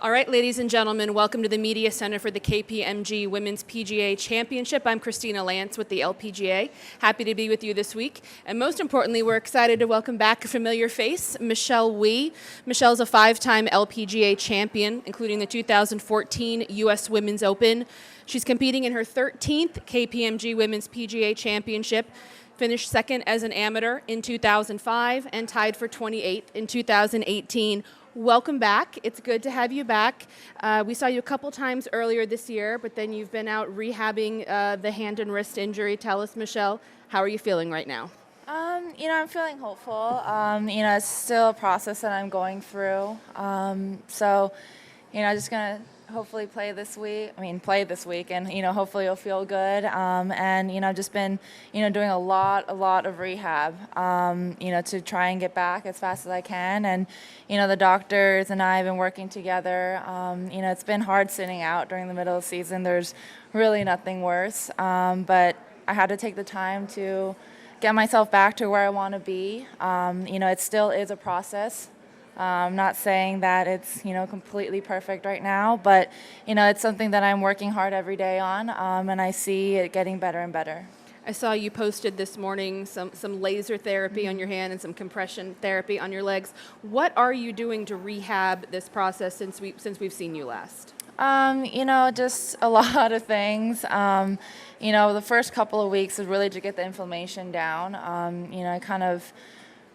All right, ladies and gentlemen, welcome to the Media Center for the KPMG Women's PGA Championship. I'm Christina Lance with the LPGA. Happy to be with you this week. And most importantly, we're excited to welcome back a familiar face, Michelle Wie. Michelle's a five-time LPGA champion, including the 2014 U.S. Women's Open. She's competing in her 13th KPMG Women's PGA Championship, finished second as an amateur in 2005, and tied for 28th in 2018. Welcome back. It's good to have you back. We saw you a couple times earlier this year, but then you've been out rehabbing the hand and wrist injury. Tell us, Michelle, how are you feeling right now? I'm feeling hopeful. It's still a process that I'm going through. Just going to hopefully play this week, and, hopefully it'll feel good. I've just been, doing a lot of rehab, to try and get back as fast as I can. And, the doctors and I have been working together. It's been hard sitting out during the middle of the season. There's really nothing worse. But I had to take the time to get myself back to where I want to be. It still is a process. I'm not saying that it's, completely perfect right now, but, it's something that I'm working hard every day on, and I see it getting better and better. I saw you posted this morning some laser therapy on your hand and some compression therapy on your legs. What are you doing to rehab this process since we've seen you last? Just a lot of things. The first couple of weeks was really to get the inflammation down. I kind of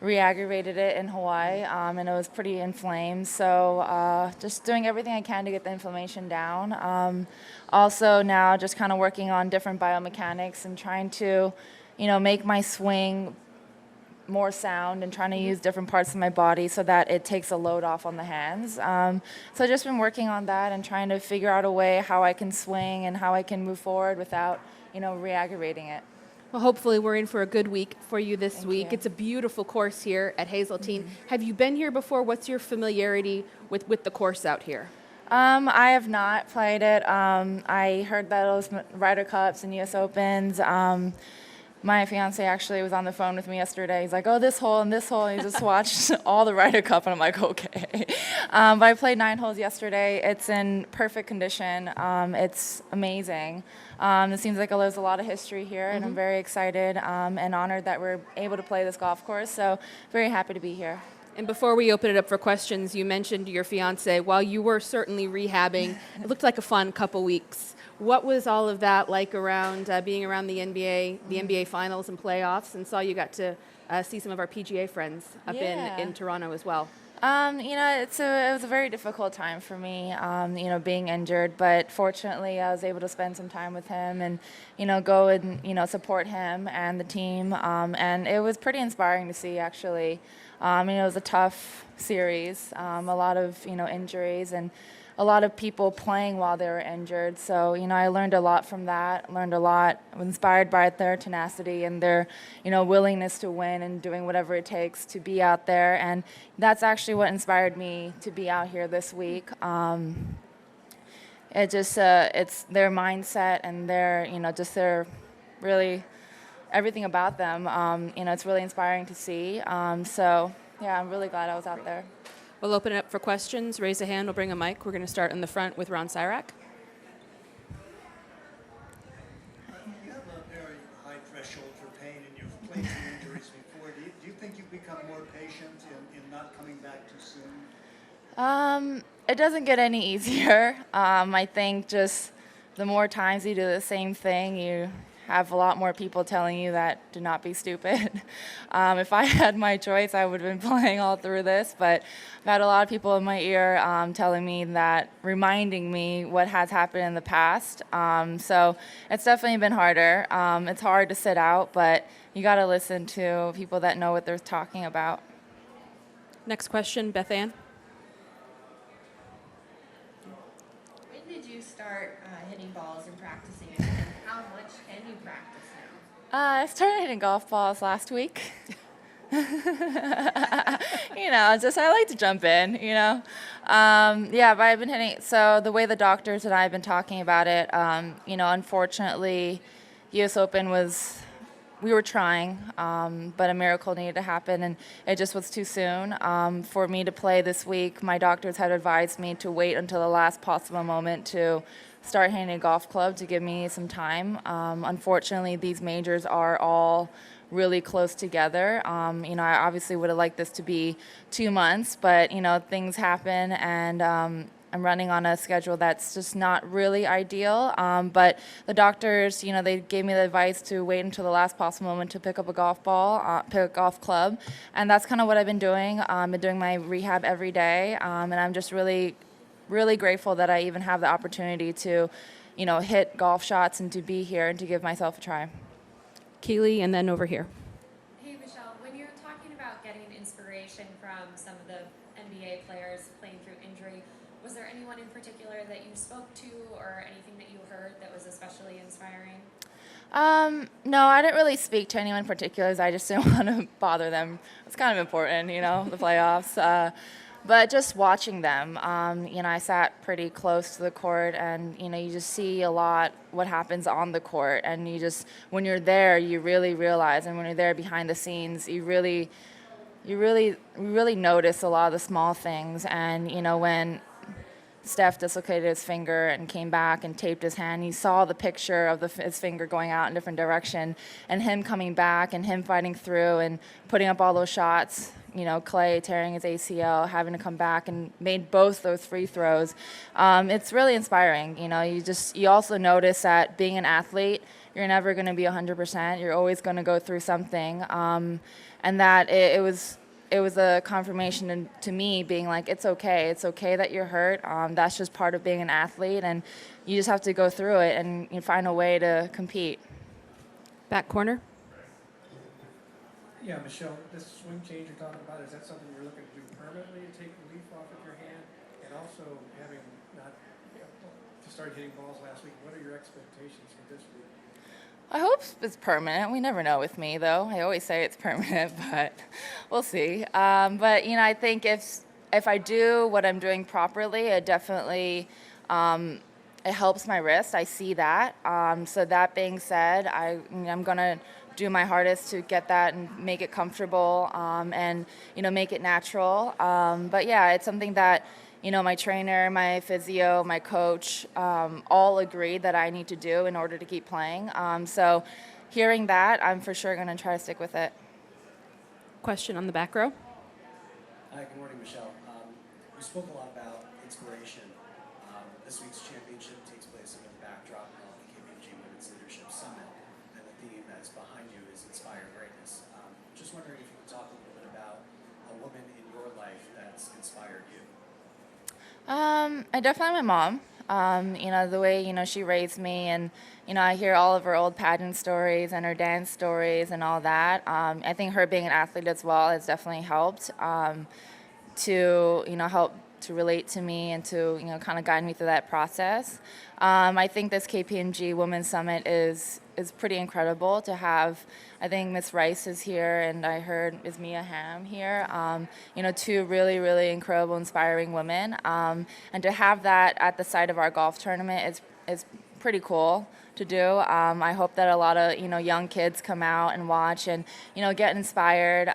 re-aggravated it in Hawaii, and it was pretty inflamed. So just doing everything I can to get the inflammation down. Also now just kind of working on different biomechanics and trying to, make my swing more sound and trying to use different parts of my body so that it takes a load off on the hands. So I've just been working on that and trying to figure out a way how I can swing and how I can move forward without, re-aggravating it. Well, hopefully we're in for a good week for you this week. Thank you. It's a beautiful course here at Hazeltine. Have you been here before? What's your familiarity with the course out here? I have not played it. I heard that it was Ryder Cups and U.S. Opens. My fiance actually was on the phone with me yesterday. He's like, oh, this hole and this hole. And he just watched all the Ryder Cup, and I'm like, okay. But I played 9 holes yesterday. It's in perfect condition. It's amazing. It seems like there's a lot of history here, and I'm very excited and honored that we're able to play this golf course. So very happy to be here. And before we open it up for questions, you mentioned your fiance. While you were certainly rehabbing, it looked like a fun couple weeks. What was all of that like around being around the NBA finals and playoffs, and saw you got to see some of our PGA friends up in Toronto as well? It was a very difficult time for me, being injured, but fortunately I was able to spend some time with him and, go and, support him and the team. And it was pretty inspiring to see, actually. It was a tough series, a lot of, injuries and a lot of people playing while they were injured. So, I learned a lot from that, was inspired by their tenacity and their, willingness to win and doing whatever it takes to be out there. And that's actually what inspired me to be out here this week. It's their mindset and their really everything about them. It's really inspiring to see. I'm really glad I was out there. We'll open it up for questions. Raise a hand. We'll bring a mic. We're going to start in the front with Ron Syrak. You have a very high threshold for pain, and you've played some injuries before. Do you think you've become more patient in not coming back too soon? It doesn't get any easier. I think just the more times you do the same thing, you have a lot more people telling you that do not be stupid. If I had my choice, I would have been playing all through this, but I've had a lot of people in my ear telling me that, reminding me what has happened in the past. So it's definitely been harder. It's hard to sit out, but you got to listen to people that know what they're talking about. Next question, Beth Ann. When did you start hitting balls and practicing, and how much can you practice now? I started hitting golf balls last week. I like to jump in, but I've been hitting. So the way the doctors and I have been talking about it, unfortunately, U.S. Open was we were trying, but a miracle needed to happen, and it just was too soon for me to play this week. My doctors had advised me to wait until the last possible moment to start hitting a golf club to give me some time. Unfortunately, these majors are all really close together. I obviously would have liked this to be 2 months, but things happen, and I'm running on a schedule that's just not really ideal. But the doctors, they gave me the advice to wait until the last possible moment to pick up a golf ball, pick a golf club, and that's kind of what I've been doing. I've been doing my rehab every day, and I'm just really, really grateful that I even have the opportunity to, hit golf shots and to be here and to give myself a try. Keely, and then over here. Hey, Michelle, when you're talking about getting inspiration from some of the NBA players playing through injury, was there anyone in particular that you spoke to or anything that you heard that was especially inspiring? No, I didn't really speak to anyone in particular. I just didn't want to bother them. It's kind of important, the playoffs. But just watching them, I sat pretty close to the court, and you just see a lot what happens on the court, and when you're there, you really realize, and when you're there behind the scenes, you really notice a lot of the small things. And when Steph dislocated his finger and came back and taped his hand, you saw the picture of his finger going out in a different direction, and him coming back and him fighting through and putting up all those shots. Clay tearing his ACL, having to come back and made both those free throws. It's really inspiring. You also notice that being an athlete, you're never going to be 100%. You're always going to go through something, and that it was a confirmation to me, being like, it's okay that you're hurt. That's just part of being an athlete, and you just have to go through it and find a way to compete. Back corner. Yeah, Michelle, this swing change you're talking about, is that something you're looking to do permanently, to take relief off of your hand? And also, having not started hitting balls last week, what are your expectations for this week? I hope it's permanent. We never know with me, though. I always say it's permanent, but we'll see. But I think if I do what I'm doing properly, it definitely it helps my wrist. I see that. So that being said, I'm gonna do my hardest to get that and make it comfortable, and make it natural. But yeah, it's something that my trainer, my physio, my coach, all agree that I need to do in order to keep playing. So hearing that, I'm for sure going to try to stick with it. Question on the back row. Hi, good morning, Michelle. You spoke a lot about inspiration. This week's championship takes place under the backdrop of the KPMG Women's Leadership Summit, and the theme that's behind you is Inspire Greatness. Just wondering if you could talk a little bit about a woman in your life that's inspired you. I definitely my mom. The way, she raised me, and, I hear all of her old pageant stories and her dance stories and all that. I think her being an athlete as well has definitely helped to, help to relate to me and to, kind of guide me through that process. I think this KPMG Women's Summit is pretty incredible to have. I think Miss Rice is here, and I heard is Mia Hamm here. Two really, really incredible, inspiring women. And to have that at the site of our golf tournament is pretty cool to do. I hope that a lot of young kids come out and watch and get inspired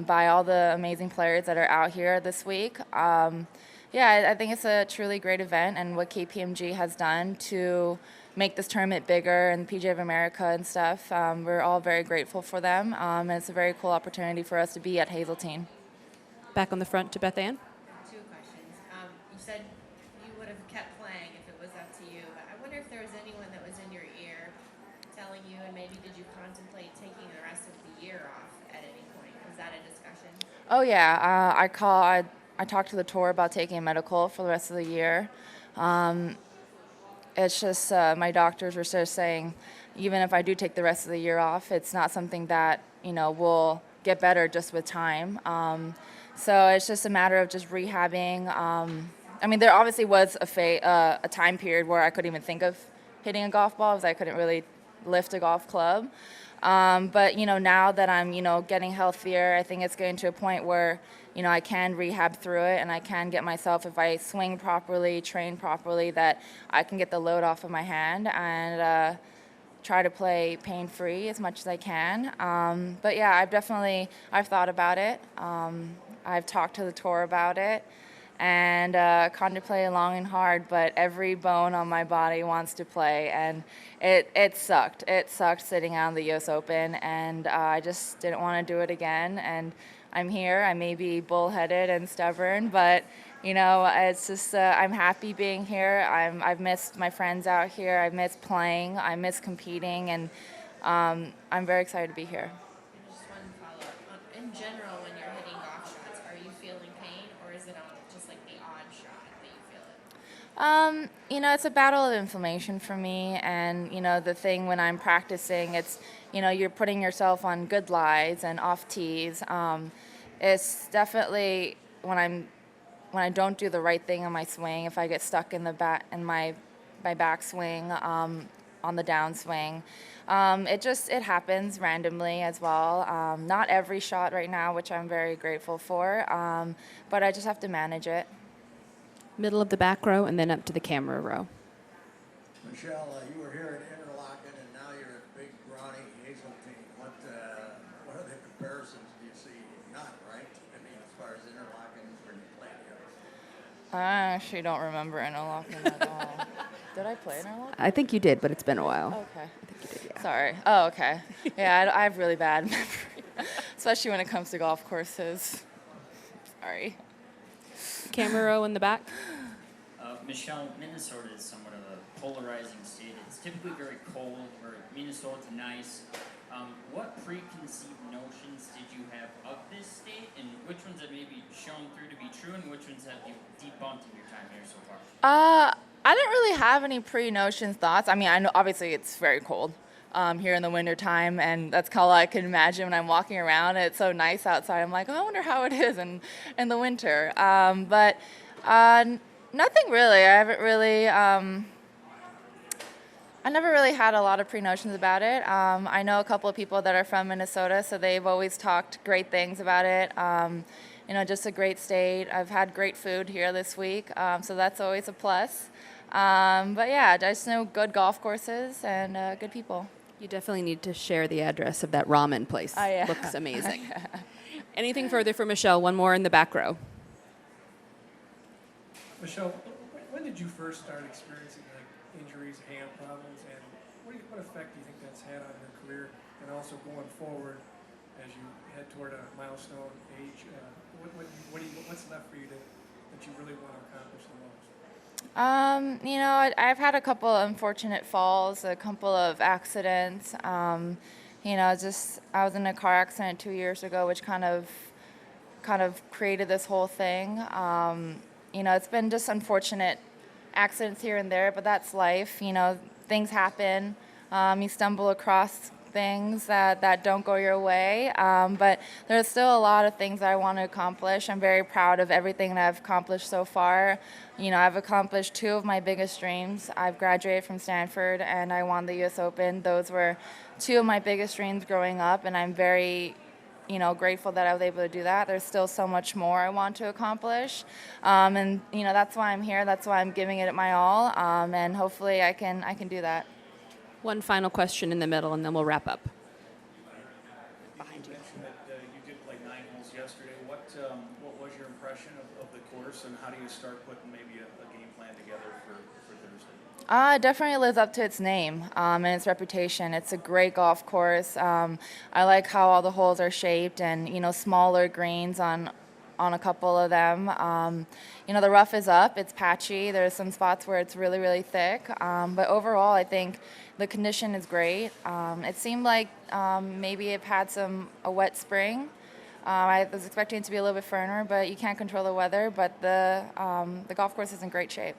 by all the amazing players that are out here this week. I think it's a truly great event, and what KPMG has done to make this tournament bigger, and PGA of America and stuff, we're all very grateful for them, and it's a very cool opportunity for us to be at Hazeltine. Back on the front to Beth Ann. Two questions. You said you would have kept playing if it was up to you, but I wonder if there was anyone that was in your ear telling you, and maybe did you contemplate taking the rest of the year off at any point? Was that a discussion? Oh yeah, I talked to the tour about taking a medical for the rest of the year. It's just my doctors were sort of saying, even if I do take the rest of the year off, it's not something that will get better just with time. So it's just a matter of just rehabbing. There obviously was a time period where I couldn't even think of hitting a golf ball because I couldn't really lift a golf club. But now that I'm getting healthier, I think it's getting to a point where I can rehab through it, and I can get myself, if I swing properly, train properly, that I can get the load off of my hand, and try to play pain-free as much as I can. But yeah, I've thought about it. I've talked to the tour about it and contemplated long and hard, but every bone on my body wants to play, and it sucked. It sucked sitting out of the US Open, and I just didn't want to do it again, and I'm here. I may be bullheaded and stubborn, but it's just I'm happy being here. I've missed my friends out here. I've missed playing. I miss competing, and I'm very excited to be here. Just one follow-up. In general, when you're hitting golf shots, are you feeling pain, or is it on just like the odd shot that you feel it? It's a battle of inflammation for me, and the thing when I'm practicing, it's you're putting yourself on good lies and off tees. It's definitely when I don't do the right thing on my swing, if I get stuck in my backswing on the downswing, it happens randomly as well. Not every shot right now, which I'm very grateful for, but I just have to manage it. Middle of the back row and then up to the camera row. Michelle, you were here at Interlaken, and now you're at Big Ronnie Hazeltine. What are the comparisons do you see? None, right? I mean, as far as Interlaken, where you played here. I actually don't remember Interlaken at all. Did I play Interlaken? I think you did, but it's been a while. Okay. I think you did, yeah. Sorry. Oh, okay. Yeah, I have really bad memory, especially when it comes to golf courses. Sorry. Camera row in the back. Michelle, Minnesota is somewhat of a polarizing state. It's typically very cold, where Minnesota's nice. What preconceived notions did you have of this state, and which ones have maybe shown through to be true, and which ones have you debunked in your time here so far? I didn't really have any pre-notions thoughts. I mean, I know obviously it's very cold here in the wintertime, and that's kind of all I can imagine when I'm walking around. It's so nice outside. I'm like, oh, I wonder how it is in the winter. But nothing really. I haven't really. I never really had a lot of pre-notions about it. I know a couple of people that are from Minnesota, so they've always talked great things about it. Just a great state. I've had great food here this week, so that's always a plus. But yeah, I just know good golf courses and good people. You definitely need to share the address of that ramen place. Oh, yeah. Looks amazing. Anything further for Michelle? One more in the back row. Michelle, when did you first start experiencing injuries, hand problems, and what effect do you think that's had on your career, and also going forward as you head toward a milestone age? What's left for you that you really want to accomplish the most? I've had a couple of unfortunate falls, a couple of accidents. I was in a car accident 2 years ago, which kind of created this whole thing. It's been just unfortunate accidents here and there, but that's life. Things happen. You stumble across things that don't go your way, but there's still a lot of things that I want to accomplish. I'm very proud of everything that I've accomplished so far. I've accomplished two of my biggest dreams. I've graduated from Stanford and I won the US Open. Those were two of my biggest dreams growing up, and I'm very grateful that I was able to do that. There's still so much more I want to accomplish, and that's why I'm here. That's why I'm giving it my all, and hopefully I can do that. One final question in the middle, and then we'll wrap up. You mentioned that you did play 9 holes yesterday. What was your impression of the course, and how do you start putting maybe a game plan together for Thursday? It definitely lives up to its name and its reputation. It's a great golf course. I like how all the holes are shaped, and smaller greens on a couple of them. The rough is up. It's patchy. There's some spots where it's really, really thick. But overall, I think the condition is great. It seemed like maybe it had a wet spring. I was expecting it to be a little bit firmer, but you can't control the weather. But the golf course is in great shape.